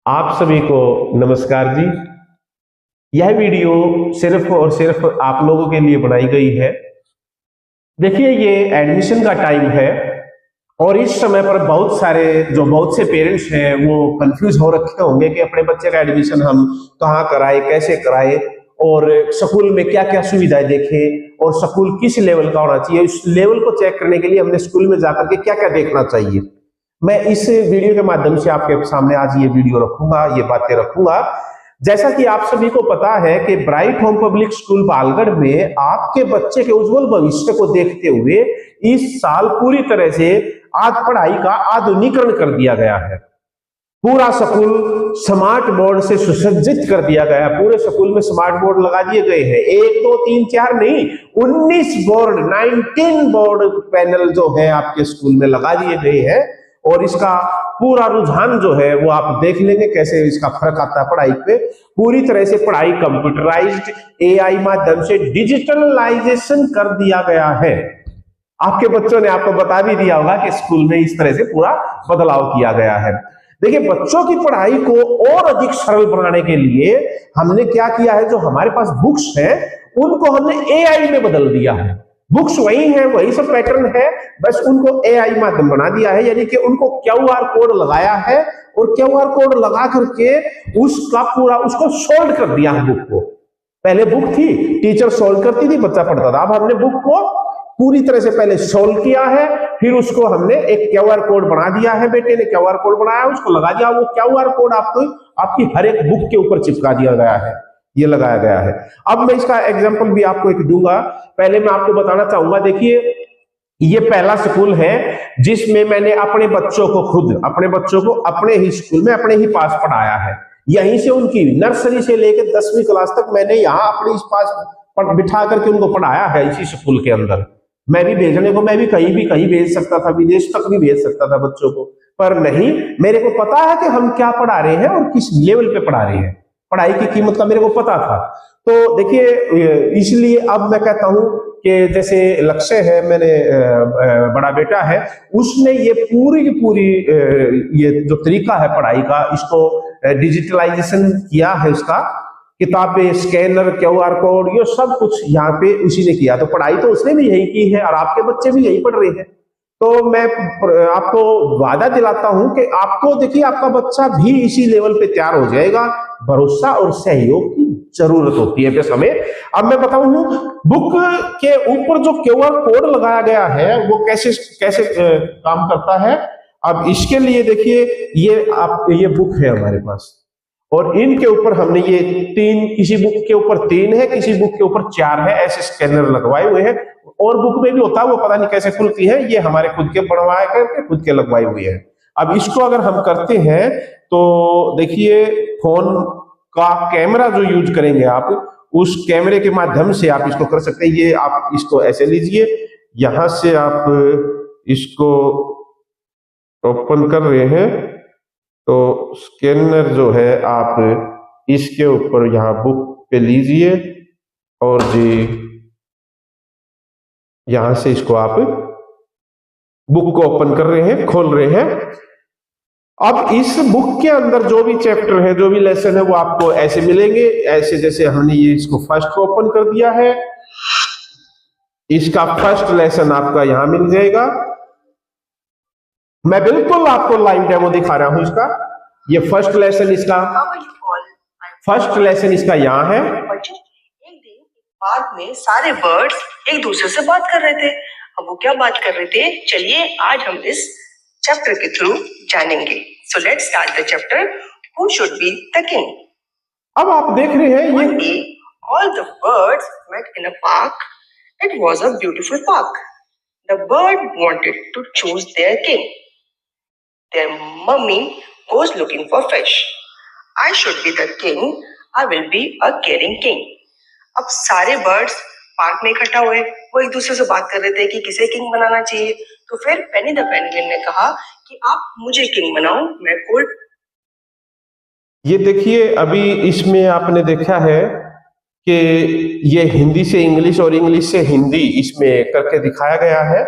आप सभी को नमस्कार जी। यह वीडियो सिर्फ और सिर्फ आप लोगों के लिए बनाई गई है। देखिए, ये एडमिशन का टाइम है और इस समय पर बहुत से पेरेंट्स हैं वो कंफ्यूज हो रखे होंगे कि अपने बच्चे का एडमिशन हम कहाँ कराए, कैसे कराए और स्कूल में क्या क्या सुविधाएं देखें और स्कूल किस लेवल का होना चाहिए। इस लेवल को चेक करने के लिए हमने स्कूल में जाकर के क्या क्या देखना चाहिए, मैं इस वीडियो के माध्यम से आपके सामने आज ये वीडियो रखूंगा, ये बातें रखूंगा। जैसा कि आप सभी को पता है कि bright home public school Palgarh में आपके बच्चे के उज्जवल भविष्य को देखते हुए इस साल पूरी तरह से आज पढ़ाई का आधुनिकीकरण कर दिया गया है। पूरा स्कूल स्मार्ट बोर्ड से सुसज्जित कर दिया गया है। पूरे स्कूल में स्मार्ट बोर्ड लगा दिए गए हैं। 1 2 3 4 नहीं, 19 बोर्ड पैनल जो है आपके स्कूल में लगा दिए गए हैं और इसका पूरा रुझान जो है वो आप देख लेंगे कैसे इसका फर्क आता है पढ़ाई पे। पूरी तरह से पढ़ाई कंप्यूटराइज्ड, एआई माध्यम से डिजिटलाइजेशन कर दिया गया है। आपके बच्चों ने आपको बता भी दिया होगा कि स्कूल में इस तरह से पूरा बदलाव किया गया है। देखिए, बच्चों की पढ़ाई को और अधिक सरल बनाने के लिए हमने क्या किया है, जो हमारे पास बुक्स है उनको हमने एआई में बदल दिया है। बुक्स वही है, वही सब पैटर्न है, बस उनको एआई माध्यम बना दिया है। यानी कि उनको क्यूआर कोड लगाया है और क्यूआर कोड लगा करके उसका पूरा उसको सोल्व कर दिया है। बुक को पहले बुक थी, टीचर सोल्व करती थी, बच्चा पढ़ता था। अब हमने बुक को पूरी तरह से पहले सोल्व किया है, फिर उसको हमने एक क्यूआर कोड बना दिया है। बेटे ने क्यूआर कोड बनाया, उसको लगा दिया। वो क्यूआर कोड आपको आपकी हर एक बुक के ऊपर चिपका दिया गया है, ये लगाया गया है। अब मैं इसका एग्जांपल भी आपको एक दूंगा। पहले मैं आपको बताना चाहूंगा, देखिए ये पहला स्कूल है जिसमें मैंने अपने बच्चों को अपने ही स्कूल में अपने ही पास पढ़ाया है। यहीं से उनकी नर्सरी से लेकर 10वीं क्लास तक मैंने यहाँ अपने इस पास बिठा करके उनको पढ़ाया है। इसी स्कूल के अंदर मैं भी कहीं भेज सकता था, विदेश तक भी भेज सकता था बच्चों को, पर नहीं, मेरे को पता है कि हम क्या पढ़ा रहे हैं और किस लेवल पे पढ़ा रहे हैं। पढ़ाई की कीमत का मेरे को पता था। तो देखिए, इसलिए अब मैं कहता हूं कि जैसे लक्ष्य है, मैंने बड़ा बेटा है, उसने ये पूरी की पूरी ये जो तरीका है पढ़ाई का, इसको डिजिटलाइजेशन किया है। इसका किताबें, स्कैनर, क्यूआर कोड, ये सब कुछ यहाँ पे उसी ने किया। तो पढ़ाई तो उसने भी यही की है और आपके बच्चे भी यही पढ़ रहे हैं। तो मैं आपको वादा दिलाता हूं कि आपको, देखिए, आपका बच्चा भी इसी लेवल पे तैयार हो जाएगा। भरोसा और सहयोग की जरूरत होती है बस हमें। अब मैं बताऊं बुक के ऊपर जो क्यूआर कोड लगाया गया है वो कैसे कैसे काम करता है। अब इसके लिए देखिए, ये बुक है हमारे पास और इनके ऊपर हमने ये किसी बुक के ऊपर 3 है, किसी बुक के ऊपर 4 है, ऐसे स्कैनर लगवाए हुए हैं। और बुक में भी होता है, वो पता नहीं कैसे खुलती है, ये हमारे खुद के बनवाए करके खुद के लगवाए हुए हैं। अब इसको अगर हम करते हैं तो देखिए, फोन का कैमरा जो यूज करेंगे आप, उस कैमरे के माध्यम से आप इसको कर सकते हैं। ये आप इसको ऐसे लीजिए, यहां से आप इसको ओपन कर रहे हैं तो स्कैनर जो है आप इसके ऊपर यहाँ बुक पे लीजिए और जी यहां से इसको आप बुक को ओपन कर रहे हैं, खोल रहे हैं। अब इस बुक के अंदर जो भी चैप्टर है, जो भी लेसन है, वो आपको ऐसे मिलेंगे। ऐसे जैसे हमने ये इसको फर्स्ट ओपन कर दिया है, इसका फर्स्ट लेसन आपका यहां मिल जाएगा। मैं बिल्कुल आपको लाइव डेमो दिखा रहा हूं इसका। ये फर्स्ट लेसन इसका यहाँ है। एक दिन पार्क में सारे बर्ड्स एक दूसरे से बात कर रहे थे। अब वो क्या बात कर रहे थे, चलिए आज हम इस चैप्टर के थ्रू जानेंगे। So let's start the chapter, who should be the king. अब आप देख रहे हैं ये all the birds met in a park. It was a beautiful park. The bird wanted to choose their king. Their mummy goes looking for fish. I should be the king. I will be a caring king. अब सारे birds park में इकट्ठा हुए, वो एक दूसरे से बात कर रहे थे कि किसे किंग बनाना चाहिए। तो फिर पेनी द पेंगुइन ने कहा कि आप मुझे किंग बनाओ, मैं कोल्ड। ये देखिए, अभी इसमें आपने देखा है कि ये हिंदी से इंग्लिश और इंग्लिश से हिंदी इसमें करके दिखाया गया है।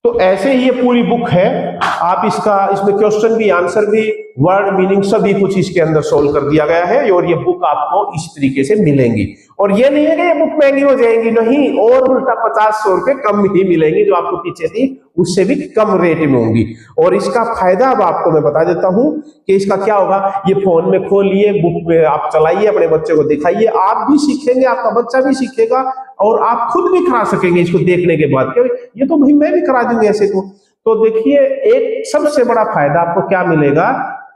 तो ऐसे ही ये पूरी बुक है। आप इसमें क्वेश्चन भी, आंसर भी वर्ड मीनिंग सभी कुछ इसके अंदर सोल्व कर दिया गया है। और ये बुक आपको इस तरीके से मिलेंगी। और ये नहीं है कि ये बुक महंगी हो जाएंगी, नहीं, और उल्टा 50-100 रुपए कम ही मिलेंगी, जो आपको पीछे थी उससे भी कम रेट में होंगी। और इसका फायदा अब आपको मैं बता देता हूं कि इसका क्या होगा। ये फोन में खोलिए, बुक में आप चलाइए, अपने बच्चे को दिखाइए, आप भी सीखेंगे, आपका बच्चा भी सीखेगा, और आप खुद भी करा सकेंगे इसको देखने के बाद। ये तो भाई मैं भी करा दूंगी ऐसे तो देखिए, एक सबसे बड़ा फायदा आपको क्या मिलेगा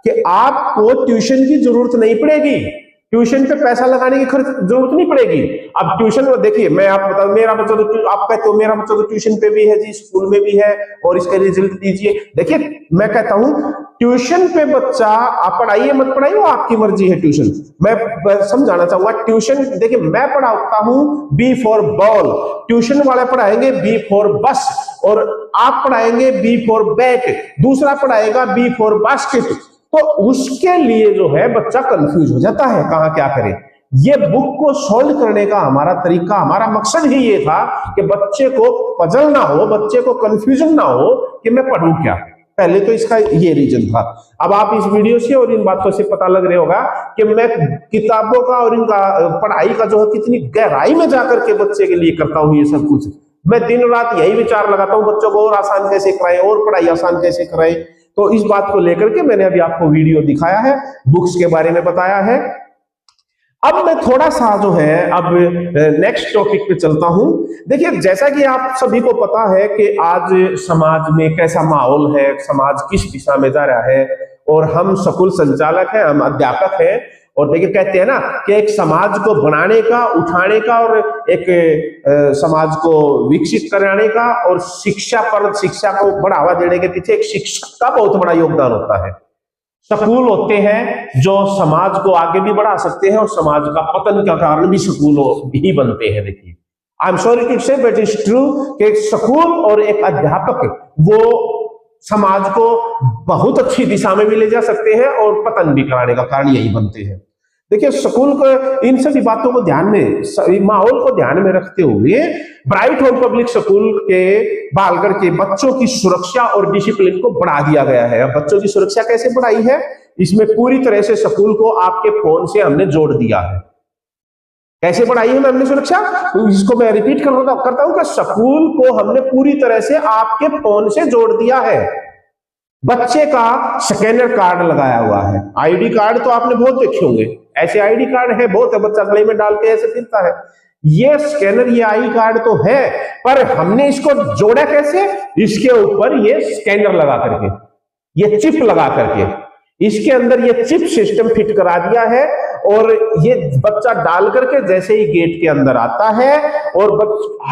कि आपको ट्यूशन की जरूरत नहीं पड़ेगी, ट्यूशन पे पैसा लगाने की खर्च जरूरत नहीं पड़ेगी। अब ट्यूशन में देखिए, मैं आप बताऊं, मेरा बच्चा तो आप कहते हो मेरा बच्चा तो ट्यूशन पे भी है जी, स्कूल में भी है, और इसका रिजल्ट दीजिए। देखिए मैं कहता हूं ट्यूशन पे बच्चा आप पढ़ाइए मत पढ़ाइए, वो आपकी मर्जी है। ट्यूशन मैं समझाना चाहूंगा, ट्यूशन देखिए मैं पढ़ाता हूं बी फॉर बॉल, ट्यूशन वाले पढ़ाएंगे बी फॉर बस, और आप पढ़ाएंगे बी फॉर बैट, दूसरा पढ़ाएगा बी फॉर बास्केट। तो उसके लिए जो है बच्चा कंफ्यूज हो जाता है, कहां क्या करे। ये बुक को सॉल्व करने का हमारा तरीका, हमारा मकसद ही ये था कि बच्चे को पजल ना हो, बच्चे को कंफ्यूजन ना हो कि मैं पढ़ूं क्या। पहले तो इसका ये रीजन था। अब आप इस वीडियो से और इन बातों से पता लग रहा होगा कि मैं किताबों का और इनका पढ़ाई का जो है कितनी गहराई में जाकर के बच्चे के लिए करता हूं ये सब कुछ। मैं दिन रात यही विचार लगाता हूं बच्चों को और आसान कैसे कराएं, और पढ़ाई आसान कैसे कराएं। तो इस बात को लेकर के मैंने अभी आपको वीडियो दिखाया है, बुक्स के बारे में बताया है। अब मैं थोड़ा सा जो है अब नेक्स्ट टॉपिक पे चलता हूं। देखिए जैसा कि आप सभी को पता है कि आज समाज में कैसा माहौल है, समाज किस दिशा में जा रहा है, और हम स्कूल संचालक हैं, हम अध्यापक हैं, और देखिए कहते हैं ना कि एक समाज को बनाने का, उठाने का, और एक समाज को विकसित कराने का, और शिक्षा को बढ़ावा देने के पीछे एक शिक्षक का बहुत बड़ा योगदान होता है। स्कूल होते हैं जो समाज को आगे भी बढ़ा सकते हैं, और समाज का पतन का कारण भी स्कूल ही बनते हैं। देखिए आई एम सॉरी टू से बट इट्स ट्रू कि स्कूल और एक अध्यापक वो समाज को बहुत अच्छी दिशा में भी ले जा सकते हैं, और पतन भी कराने का कारण यही बनते हैं। देखिए स्कूल को इन सभी बातों को ध्यान में, माहौल को ध्यान में रखते हुए ब्राइट होम पब्लिक स्कूल के बालगढ़ के बच्चों की सुरक्षा और डिसिप्लिन को बढ़ा दिया गया है। अब बच्चों की सुरक्षा कैसे बढ़ाई है, इसमें पूरी तरह से स्कूल को आपके फोन से हमने जोड़ दिया है। कैसे बढ़ाई है हमने सुरक्षा, तो इसको मैं रिपीट करता हूं कि स्कूल को हमने पूरी तरह से आपके फोन से जोड़ दिया है। बच्चे का स्कैनर कार्ड लगाया हुआ है। आईडी कार्ड तो आपने बहुत देखे होंगे, ऐसे आईडी कार्ड है बहुत है, बच्चा गले में डाल के ऐसे फिरता है। ये स्कैनर, ये आई कार्ड तो है, पर हमने इसको जोड़ा कैसे, इसके ऊपर ये स्कैनर लगा करके, ये चिप लगा करके, इसके अंदर ये चिप सिस्टम फिट करा दिया है, और ये बच्चा डाल करके जैसे ही गेट के अंदर आता है, और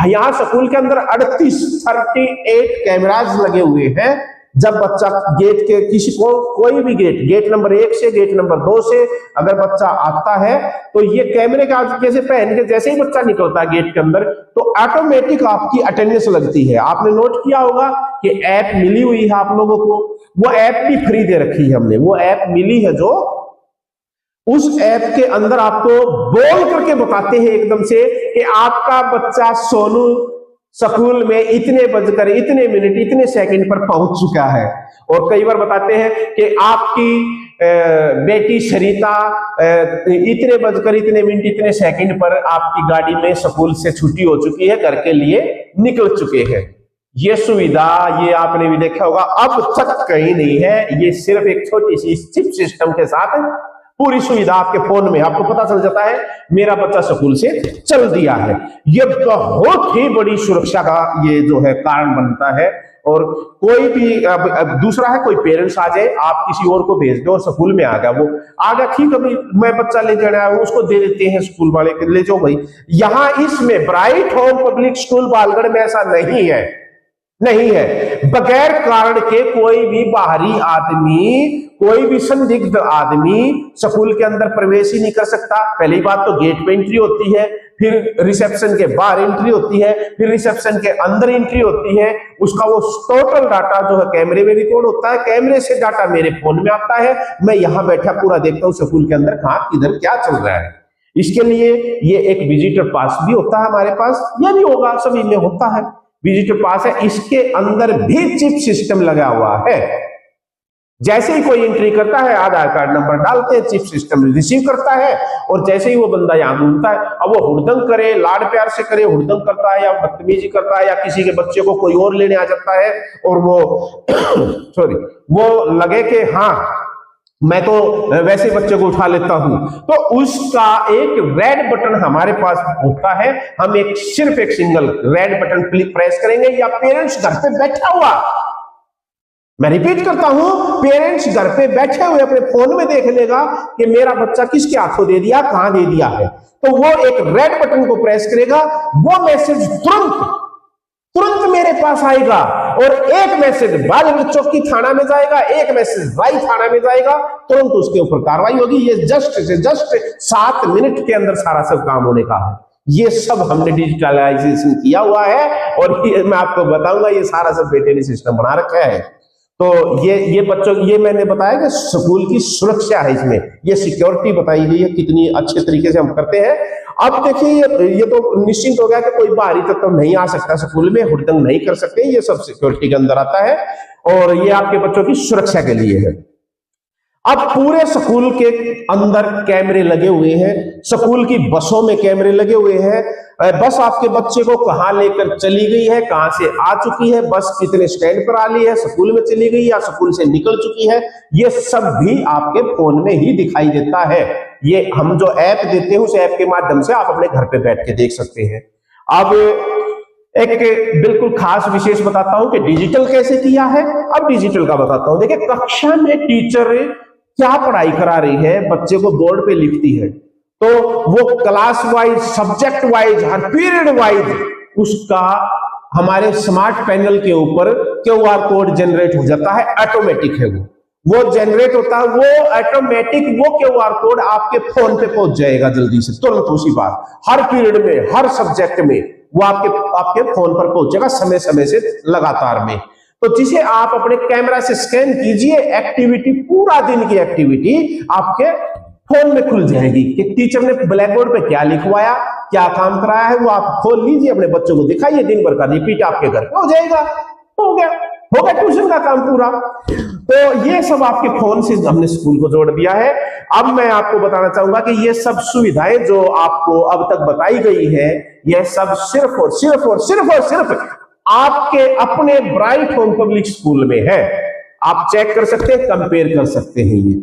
यहाँ स्कूल के अंदर 38 कैमराज लगे हुए हैं। जब बच्चा गेट के किसी को कोई भी गेट नंबर 1 से गेट नंबर 2 से अगर बच्चा आता है, तो ये कैमरे का जैसे पहन के जैसे ही बच्चा निकलता है गेट के अंदर, तो ऑटोमेटिक आपकी अटेंडेंस लगती है। आपने नोट किया होगा कि ऐप मिली हुई है आप लोगों को, वो ऐप भी फ्री दे रखी है हमने, वो ऐप मिली है, जो उस ऐप के अंदर आपको बोल करके बताते हैं एकदम से कि आपका बच्चा सोनू स्कूल में इतने बजकर इतने मिनट इतने सेकंड पर पहुंच चुका है। और कई बार बताते हैं कि आपकी बेटी सरिता इतने बजकर इतने मिनट इतने सेकंड पर आपकी गाड़ी में स्कूल से छुट्टी हो चुकी है, घर के लिए निकल चुके हैं। ये सुविधा ये आपने भी देखा होगा, अब तक कहीं नहीं है। ये सिर्फ एक छोटी सी चिप सिस्टम के साथ पूरी सुविधा आपके फोन में, आपको पता चल जाता है मेरा बच्चा स्कूल से चल दिया है। ये बहुत ही बड़ी सुरक्षा का ये जो है कारण बनता है। और कोई भी अब दूसरा है, कोई पेरेंट्स आ जाए, आप किसी और को भेज दो, स्कूल में आ गया, वो आ गया, ठीक है भाई मैं बच्चा ले जाना है, उसको दे देते हैं स्कूल वाले, ले जाओ भाई। यहाँ इसमें bright home public school Balgarh में ऐसा नहीं है, नहीं है। बगैर कारण के कोई भी बाहरी आदमी, कोई भी संदिग्ध आदमी स्कूल के अंदर प्रवेश ही नहीं कर सकता। पहली बात तो गेट पे एंट्री होती है, फिर रिसेप्शन के बाहर एंट्री होती है, फिर रिसेप्शन के अंदर एंट्री होती है। उसका वो टोटल डाटा जो है कैमरे में रिकॉर्ड होता है, कैमरे से डाटा मेरे फोन में आता है, मैं यहाँ बैठा पूरा देखता हूँ स्कूल के अंदर कहाँ किधर क्या चल रहा है। इसके लिए ये एक विजिटर पास भी होता है हमारे पास, यह भी होगा, सभी में होता है विजिटर पास है। इसके अंदर भी चिप सिस्टम लगा हुआ है। जैसे ही कोई एंट्री करता है, आधार कार्ड नंबर डालते हैं, चिप सिस्टम रिसीव करता है, और जैसे ही वो बंदा यहाँ घूमता है, अब वो हुड़दंग करे, लाड प्यार से करे, हुड़दंग करता है या बदतमीजी करता है, या किसी के बच्चे को कोई और लेने आ जाता है, और वो सॉरी वो लगे कि हाँ मैं तो वैसे बच्चे को उठा लेता हूं, तो उसका एक रेड बटन हमारे पास होता है। हम सिर्फ एक सिंगल रेड बटन प्रेस करेंगे, या पेरेंट्स घर पे बैठा हुआ, मैं रिपीट करता हूं, पेरेंट्स घर पे बैठे हुए अपने फोन में देख लेगा कि मेरा बच्चा किसके हाथों दे दिया, कहां दे दिया है, तो वो एक रेड बटन को प्रेस करेगा, वो मैसेज तुरंत मेरे पास आएगा, और एक मैसेज बालिगंज चौकी थाना में जाएगा, एक मैसेज राई थाना में जाएगा, तुरंत उसके ऊपर कार्रवाई होगी। ये जस्ट 7 मिनट के अंदर सारा सब काम होने का है। ये सब हमने डिजिटलाइजेशन किया हुआ है, और ये मैं आपको बताऊंगा, ये सारा सब बेटे ने सिस्टम बना रखा है। तो ये बच्चों, ये मैंने बताया कि स्कूल की सुरक्षा है, इसमें ये सिक्योरिटी बताई गई है, कितनी अच्छे तरीके से हम करते हैं। अब देखिए ये तो निश्चिंत हो गया कि कोई बाहरी तत्व तो नहीं आ सकता स्कूल में, हुड़दंग नहीं कर सकते, ये सब सिक्योरिटी के अंदर आता है, और ये आपके बच्चों की सुरक्षा के लिए है। अब पूरे स्कूल के अंदर कैमरे लगे हुए हैं, स्कूल की बसों में कैमरे लगे हुए हैं, बस आपके बच्चे को कहां लेकर चली गई है, कहां से आ चुकी है, बस कितने स्टैंड पर आ ली है, स्कूल में चली गई या स्कूल से निकल चुकी है, ये सब भी आपके फोन में ही दिखाई देता है। ये हम जो ऐप देते हैं, उस ऐप के माध्यम से आप अपने घर पे बैठ के देख सकते हैं। अब एक बिल्कुल खास विशेष बताता हूं कि डिजिटल कैसे किया है। अब डिजिटल का बताता हूं। देखिए, कक्षा में टीचर क्या पढ़ाई करा रही है, बच्चे को बोर्ड पे लिखती है, तो वो क्लास वाइज, सब्जेक्ट वाइज, हर पीरियड वाइज उसका हमारे स्मार्ट पैनल के ऊपर क्यूआर कोड जनरेट हो जाता है, ऑटोमेटिक है वो जनरेट होता है, वो ऑटोमेटिक वो क्यूआर कोड आपके फोन पे पहुंच जाएगा जल्दी से, तुरंत उसी बार, हर पीरियड में, हर सब्जेक्ट में वो आपके फोन पर पहुंचेगा, समय समय से लगातार में। तो जिसे आप अपने कैमरा से स्कैन कीजिए, एक्टिविटी, पूरा दिन की एक्टिविटी आपके फोन में खुल जाएगी कि टीचर ने ब्लैक बोर्ड पे क्या लिखवाया, क्या काम कराया है, वो आप खोल लीजिए, अपने बच्चों को दिखाइए, दिन भर का रिपीट आपके घर पे हो जाएगा। हो गया ट्यूशन का काम पूरा। तो ये सब आपके फोन से हमने स्कूल को जोड़ दिया है। अब मैं आपको बताना चाहूंगा कि ये सब सुविधाएं जो आपको अब तक बताई गई है, यह सब सिर्फ और सिर्फ आपके अपने ब्राइट होम पब्लिक स्कूल में है। आप चेक कर सकते हैं, कंपेयर कर सकते हैं। ये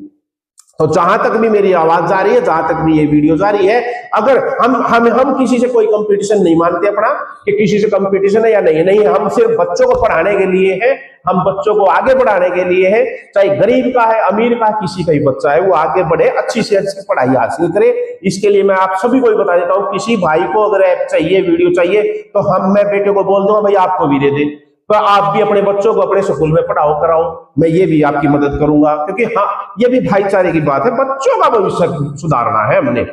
तो जहां तक भी मेरी आवाज जा रही है, जहां तक भी ये वीडियो जा रही है, अगर हम किसी से कोई कंपटीशन नहीं मानते अपना कि किसी से कंपटीशन है या नहीं, हम सिर्फ बच्चों को पढ़ाने के लिए है, हम बच्चों को आगे बढ़ाने के लिए है। चाहे गरीब का है, अमीर का, किसी का ही बच्चा है, वो आगे बढ़े, अच्छी से अच्छी पढ़ाई हासिल करे। इसके लिए मैं आप सभी को बता देता हूँ, किसी भाई को अगर ऐप चाहिए, वीडियो चाहिए, तो मैं बेटे को बोल दूंगा भाई आपको भी दे दे, तो आप भी अपने बच्चों को अपने स्कूल में पढ़ाओ कराओ, मैं ये भी आपकी मदद करूंगा, क्योंकि हाँ, ये भी भाईचारे की बात है, बच्चों का भविष्य सुधारना है हमने,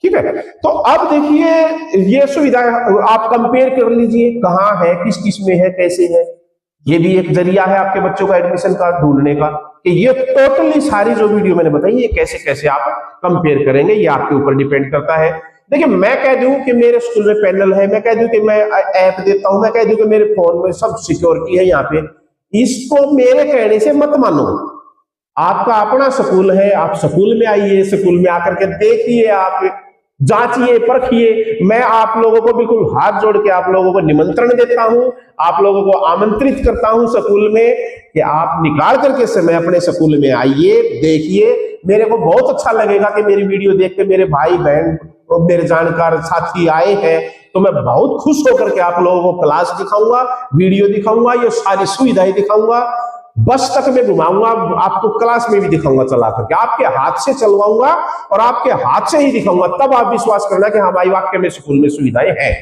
ठीक है। तो अब देखिए, ये सुविधा आप कंपेयर कर लीजिए, कहाँ है, किस किस में है, कैसे है। ये भी एक जरिया है आपके बच्चों का एडमिशन का ढूंढने का, कि ये टोटली सारी जो वीडियो मैंने बताई, ये कैसे कैसे आप कंपेयर करेंगे, ये आपके ऊपर डिपेंड करता है। देखिए, मैं कह दूं कि मेरे स्कूल में पैनल है, मैं कह दूं कि मैं ऐप देता हूं, मैं कह दूं कि मेरे फोन में सब सिक्योरिटी है यहाँ पे, इसको मेरे कहने से मत मानो। आपका अपना स्कूल है, आप स्कूल में आइए, स्कूल में आकर के देखिए, आप जांचिए, परखिए। मैं आप लोगों को बिल्कुल हाथ जोड़ के आप लोगों को निमंत्रण देता हूं, आप लोगों को आमंत्रित करता हूं स्कूल में, कि आप निकाल करके समय अपने स्कूल में आइए, देखिए। मेरे को बहुत अच्छा लगेगा कि मेरी वीडियो देख के मेरे भाई बहन और मेरे जानकार साथी आए हैं, तो मैं बहुत खुश होकर के आप लोगों को क्लास दिखाऊंगा, वीडियो दिखाऊंगा, ये सारी सुविधाएं दिखाऊंगा, बस तक में घुमाऊंगा, आपको क्लास में भी दिखाऊंगा चला करके, आपके हाथ से चलवाऊंगा और आपके हाथ से ही दिखाऊंगा, तब आप विश्वास करना कि हाँ भाई, वाकई में स्कूल में सुविधाएं हैं,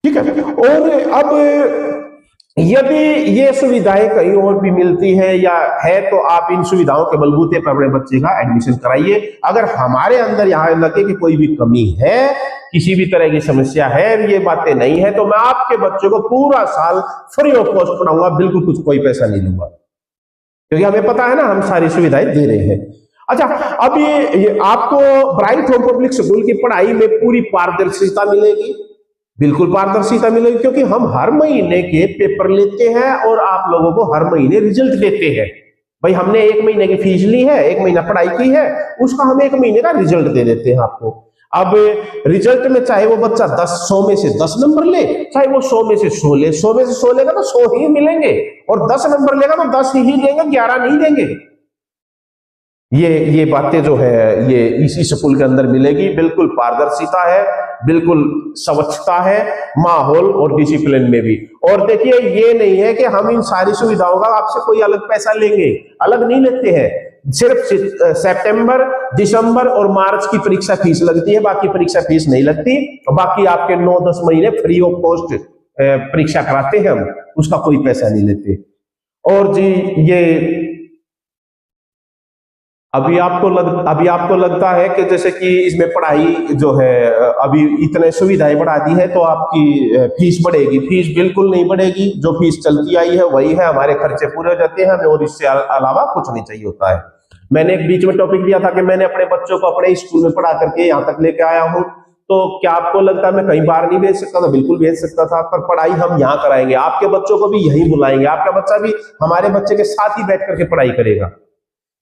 ठीक है। और अब यदि ये सुविधाएं कहीं और भी मिलती है या है, तो आप इन सुविधाओं के बलबूते पर अपने बच्चे का एडमिशन कराइए। अगर हमारे अंदर यहाँ लगे कि कोई भी कमी है, किसी भी तरह की समस्या है, ये बातें नहीं है, तो मैं आपके बच्चों को पूरा साल फ्री ऑफ कॉस्ट पढ़ाऊंगा, बिल्कुल कुछ कोई पैसा नहीं लूंगा, क्योंकि हमें पता है ना, हम सारी सुविधाएं दे रहे हैं। अच्छा, अब ये आपको ब्राइट होम पब्लिक स्कूल की पढ़ाई में पूरी पारदर्शिता मिलेगी, बिल्कुल पारदर्शिता मिलेगी, क्योंकि हम हर महीने के पेपर लेते हैं और आप लोगों को हर महीने रिजल्ट देते हैं। भाई हमने 1 महीने की फीस ली है, 1 महीना पढ़ाई की है, उसका हम 1 महीने का रिजल्ट दे देते हैं आपको। अब रिजल्ट में चाहे वो बच्चा 100 में से 10 नंबर ले, चाहे वो 100 में से 100 ले, 100 में से 100 लेगा तो 100 ही मिलेंगे, और 10 नंबर लेगा तो 10 ही देंगे, 11 नहीं देंगे। ये बातें जो है ये इसी स्कूल के अंदर मिलेगी। बिल्कुल पारदर्शिता है, बिल्कुल स्वच्छता है, माहौल और डिसिप्लिन में भी। और देखिए ये नहीं है कि हम इन सारी सुविधाओं का आपसे कोई अलग पैसा लेंगे, अलग नहीं लेते हैं। सिर्फ सितंबर, दिसंबर और मार्च की परीक्षा फीस लगती है, बाकी परीक्षा फीस नहीं लगती। और बाकी आपके 9-10 महीने फ्री ऑफ कॉस्ट परीक्षा कराते हैं हम, उसका कोई पैसा नहीं लेते। और जी ये अभी आपको लगता है कि जैसे कि इसमें पढ़ाई जो है अभी इतने सुविधाएं बढ़ा दी है तो आपकी फीस बढ़ेगी। फीस बिल्कुल नहीं बढ़ेगी, जो फीस चलती आई है वही है, हमारे खर्चे पूरे हो जाते हैं, हमें और इससे अलावा कुछ नहीं चाहिए होता है। मैंने एक बीच में टॉपिक दिया था कि मैंने अपने बच्चों को अपने स्कूल में पढ़ा करके यहाँ तक लेके आया हूँ, तो क्या आपको लगता है मैं कहीं बाहर नहीं भेज सकता था? बिल्कुल भेज सकता था, पर पढ़ाई हम यहाँ कराएंगे, आपके बच्चों को भी यही बुलाएंगे, आपका बच्चा भी हमारे बच्चे के साथ ही बैठ करके पढ़ाई करेगा।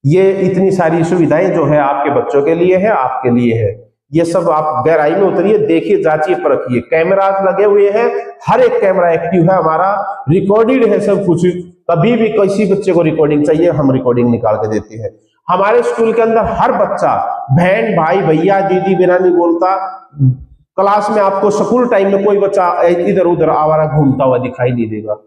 ये इतनी सारी सुविधाएं जो है आपके बच्चों के लिए है, आपके लिए है। ये सब आप गहराई में उतरिए, देखिए, जांचिए, परखिए। कैमरास लगे हुए हैं, हर एक कैमरा एक्टिव है हमारा, रिकॉर्डेड है सब कुछ। कभी भी किसी बच्चे को रिकॉर्डिंग चाहिए, हम रिकॉर्डिंग निकाल के देते हैं। हमारे स्कूल के अंदर हर बच्चा बहन, भाई, भैया, दीदी बिना नहीं बोलता। क्लास में आपको स्कूल टाइम में कोई बच्चा इधर उधर आवारा घूमता हुआ दिखाई नहीं देगा।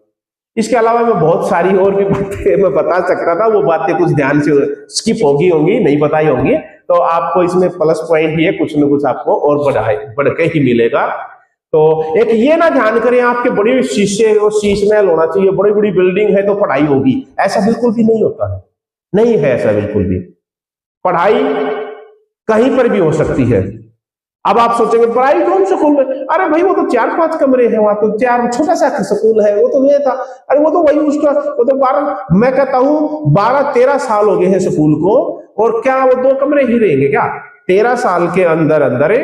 इसके अलावा मैं बहुत सारी और भी बातें मैं बता सकता था, वो बातें कुछ ध्यान से स्किप होगी होंगी, नहीं बताई होंगी, तो आपको इसमें प्लस पॉइंट ही है, कुछ न कुछ आपको और बढ़ के ही मिलेगा। तो एक ये ना ध्यान करें आपके बड़ी शीशे और शीश महल होना चाहिए, बड़ी बड़ी बिल्डिंग है तो पढ़ाई होगी, ऐसा बिल्कुल भी नहीं होता है, नहीं है ऐसा बिल्कुल भी। पढ़ाई कहीं पर भी हो सकती है। अब आप सोचेंगे पढ़ाई कौन स्कूल में? अरे भाई वो तो 4-5 कमरे हैं, वहां तो 4 छोटा सा स्कूल है, वो तो ये था। अरे वो तो वही उसका वो तो 12, मैं कहता हूँ 12-13 साल हो गए हैं स्कूल को, और क्या वो 2 कमरे ही रहेंगे क्या? 13 साल के अंदर अंदर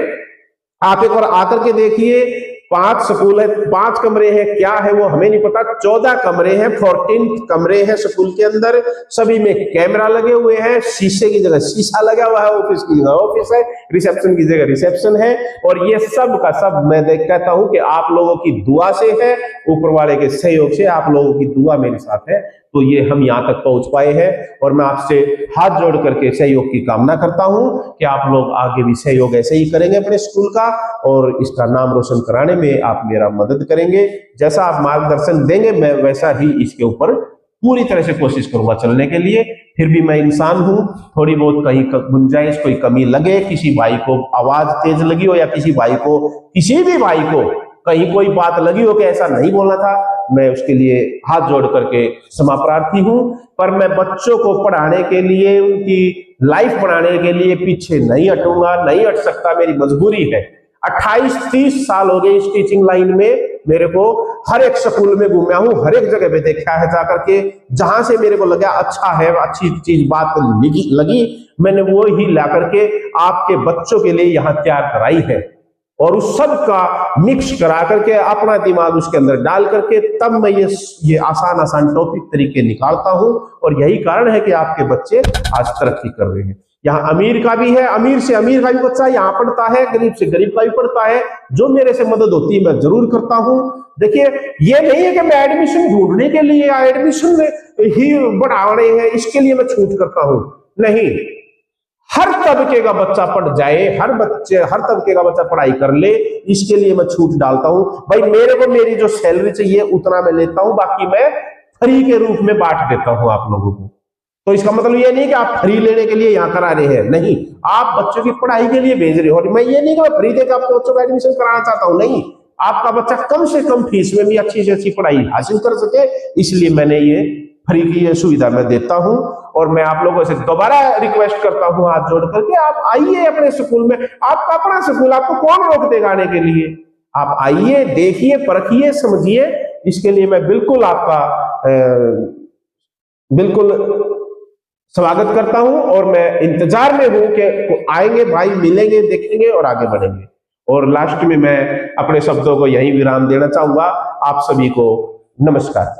आप एक बार आकर के देखिए, 5 स्कूल है, 5 कमरे हैं, क्या है वो हमें नहीं पता। 14 कमरे हैं, 14 कमरे हैं स्कूल के अंदर, सभी में कैमरा लगे हुए हैं, शीशे की जगह शीशा लगा हुआ है, ऑफिस की जगह ऑफिस है, रिसेप्शन की जगह रिसेप्शन है। और ये सब का सब मैं कहता हूं कि आप लोगों की दुआ से है, ऊपर वाले के सहयोग से, आप लोगों की दुआ मेरे साथ है, तो ये हम यहाँ तक पहुंच पाए हैं। और मैं आपसे हाथ जोड़ करके सहयोग की कामना करता हूं कि आप लोग आगे भी सहयोग ऐसे ही करेंगे अपने स्कूल का, और इसका नाम रोशन कराने में आप मेरा मदद करेंगे। जैसा आप मार्गदर्शन देंगे मैं वैसा ही इसके ऊपर पूरी तरह से कोशिश करूंगा चलने के लिए। फिर भी मैं इंसान हूं, थोड़ी बहुत कहीं गुंजाइश, कोई कमी लगे, किसी भाई को आवाज तेज लगी हो, या किसी भी भाई को कहीं कोई बात लगी हो कि ऐसा नहीं बोलना था, मैं उसके लिए हाथ जोड़ करके क्षमा प्रार्थी हूं। पर मैं बच्चों को पढ़ाने के लिए, उनकी लाइफ बनाने के लिए पीछे नहीं हटूंगा, नहीं हट सकता, मेरी मजबूरी है। 28-30 साल हो गए इस टीचिंग लाइन में, मेरे को हर एक स्कूल में घूमा हूं, हर एक जगह पे देखा है जाकर के, जहां से मेरे को लगा अच्छा है, अच्छी चीज बात लगी, मैंने वो ही ला करके आपके बच्चों के लिए यहाँ तैयार कराई है। और उस सब का मिक्स करा करके अपना दिमाग उसके अंदर डाल करके तब मैं ये आसान टॉपिक तरीके निकालता हूं। और यही कारण है कि आपके बच्चे आज तरक्की कर रहे हैं। यहाँ अमीर का भी है, अमीर से अमीर का भी बच्चा यहाँ पढ़ता है, गरीब से गरीब का भी पढ़ता है। जो मेरे से मदद होती है मैं जरूर करता हूँ। देखिए ये नहीं है कि मैं एडमिशन ढूंढने के लिए या एडमिशन ही बढ़ा रहे हैं इसके लिए मैं छूट करता हूँ, नहीं। हर तबके का बच्चा पढ़ जाए, हर तबके का बच्चा पढ़ाई कर ले, इसके लिए मैं छूट डालता हूं। भाई मेरे को मेरी जो सैलरी चाहिए उतना मैं लेता हूं, बाकी मैं फ्री के रूप में बांट देता हूं आप लोगों को। तो इसका मतलब ये नहीं कि आप फ्री लेने के लिए यहाँ करा रहे हैं, नहीं, आप बच्चों की पढ़ाई के लिए भेज रहे हो। मैं ये नहीं कि मैं फ्री देकर आपके बच्चों का एडमिशन कराना चाहता हूँ, नहीं, आपका बच्चा कम से कम फीस में भी अच्छी से अच्छी पढ़ाई हासिल कर सके, इसलिए मैंने ये फ्री की ये सुविधा मैं देता हूं। और मैं आप लोगों से दोबारा रिक्वेस्ट करता हूं हाथ जोड़ करके, आप आइए अपने स्कूल में, आपका अपना स्कूल, आपको कौन रोक देगा आने के लिए? आप आइए, देखिए, परखिए, समझिए। इसके लिए मैं बिल्कुल आपका बिल्कुल स्वागत करता हूं, और मैं इंतजार में हूं कि आएंगे भाई, मिलेंगे, देखेंगे और आगे बढ़ेंगे। और लास्ट में मैं अपने शब्दों को यही विराम देना चाहूंगा। आप सभी को नमस्कार।